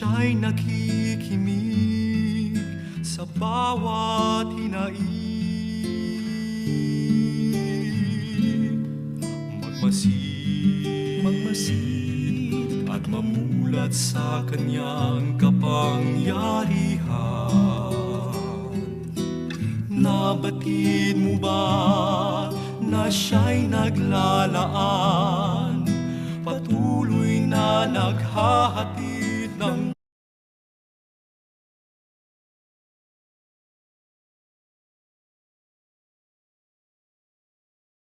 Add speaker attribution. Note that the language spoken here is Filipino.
Speaker 1: siya'y nakikimig sa bawat hinaing. Magmasid at mamulat sa kanyang kapangyarihan. Nabatid mo ba na siya'y naglalaan, patuloy na naghahati